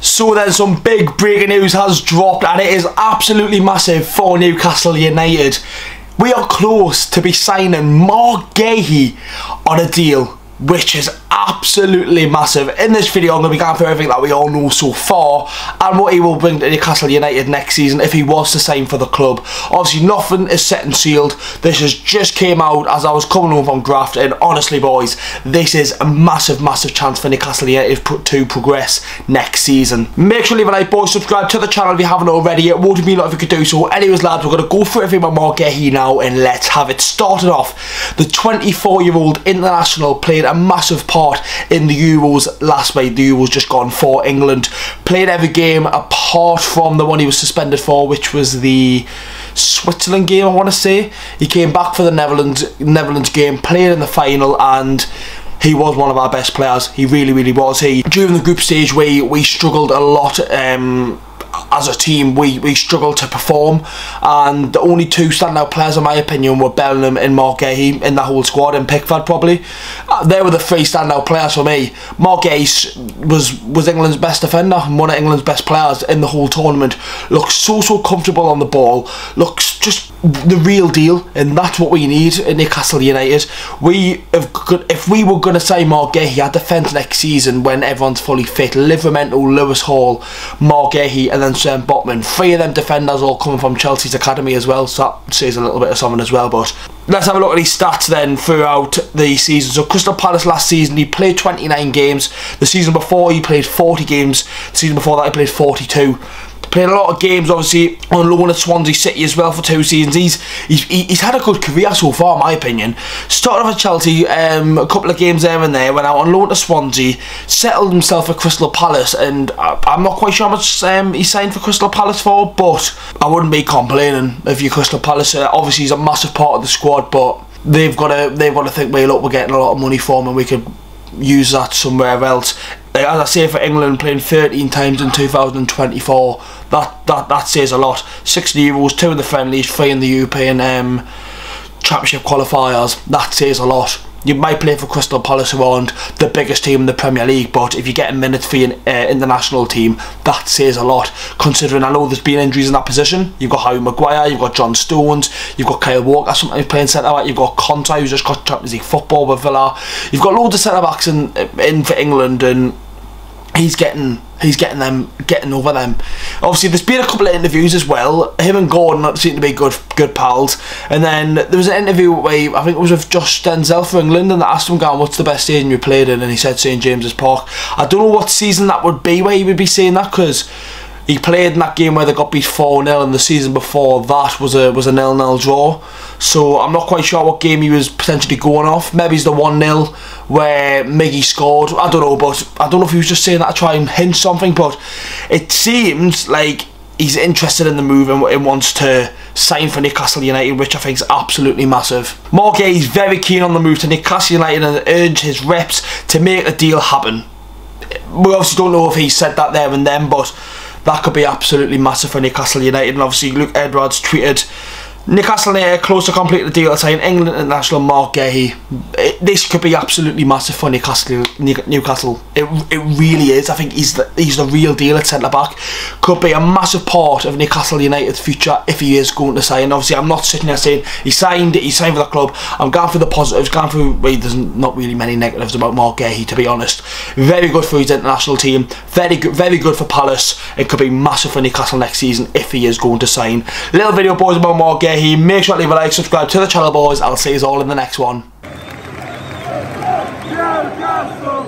So then some big breaking news has dropped, and it is absolutely massive for Newcastle United. We are close to be signing Marc Guehi on a deal, which is absolutely massive. In this video I'm going to be going through everything that we all know so far and what he will bring to Newcastle United next season if he was to sign for the club. Obviously nothing is set and sealed. This has just came out as I was coming home from graft, and honestly boys, this is a massive chance for Newcastle United to progress next season. Make sure to leave a like boys, subscribe to the channel if you haven't already. It would mean a lot if you could do so. Anyways lads, we're going to go through everything about Marc Guehi now, and let's have it started off. The 24-year-old international played a massive part in the Euros last week. The Euros just gone for England. Played every game apart from the one he was suspended for, which was the Switzerland game, I want to say. He came back for the Netherlands game, played in the final, and he was one of our best players. He really was. During the group stage we struggled a lot. As a team, we struggled to perform, and the only two standout players in my opinion were Bellingham and Marc Guehi in the whole squad, and Pickford probably. They were the three standout players for me. Marc Guehi was England's best defender and one of England's best players in the whole tournament. Looks so comfortable on the ball, looks just the real deal, and that's what we need in Newcastle United. If we were going to sign Marc Guehi, our defence next season when everyone's fully fit, Livramento, Lewis Hall, Marc Guehi and then Sam Botman, three of them defenders all coming from Chelsea's academy as well, so that says a little bit of something as well. But let's have a look at these stats then throughout the season. So Crystal Palace last season he played 29 games, the season before he played 40 games, the season before that he played 42. Played a lot of games obviously on loan at Swansea City as well for 2 seasons. He's had a good career so far in my opinion. Started off at Chelsea, a couple of games there and there, went out on loan to Swansea, settled himself at Crystal Palace, and I'm not quite sure how much he signed for Crystal Palace for, but I wouldn't be complaining if you're Crystal Palace. Obviously he's a massive part of the squad, but they've got to think, well look, we're getting a lot of money for him and we could use that somewhere else. As I say, for England, playing 13 times in 2024, that says a lot. 60 Euros, 2 in the friendlies, 3 in the European Championship qualifiers. That says a lot. You might play for Crystal Palace, who aren't the biggest team in the Premier League, but if you get minutes for your international team, that says a lot. Considering I know there's been injuries in that position. You've got Harry Maguire, you've got John Stones, you've got Kyle Walker sometimes playing centre back, you've got Conte who's just got Champions League football with Villa. You've got loads of centre backs in for England, and he's getting over them. Obviously there's been a couple of interviews as well. Him and Gordon seem to be good pals, and then there was an interview where I think it was with Josh Denzel for England, and they asked him, what's the best stadium you played in, and he said St James's Park. I don't know what season that would be where he would be saying that, because he played in that game where they got beat 4-0, and the season before that was a 0-0 draw. So I'm not quite sure what game he was potentially going off. Maybe it's the 1-0 where Miggy scored. I don't know, but I don't know if he was just saying that to try and hint something, but it seems like he's interested in the move and wants to sign for Newcastle United, which I think is absolutely massive. Marc Guehi is very keen on the move to Newcastle United and urged his reps to make the deal happen. We obviously don't know if he said that there and then, but that could be absolutely massive for Newcastle United. And obviously Luke Edwards tweeted, Newcastle United close to complete the deal to sign England international Marc Guehi. This could be absolutely massive for Newcastle. It really is. I think he's the real deal at centre back. Could be a massive part of Newcastle United's future if he is going to sign. Obviously, I'm not sitting there saying he signed for the club. I'm going through the positives, going through. Well, there's not really many negatives about Marc Guehi, to be honest. Very good for his international team. Very good for Palace. It could be massive for Newcastle next season if he is going to sign. Little video boys about Marc Guehi. Make sure to leave a like, subscribe to the channel boys. I'll see you all in the next one. Newcastle!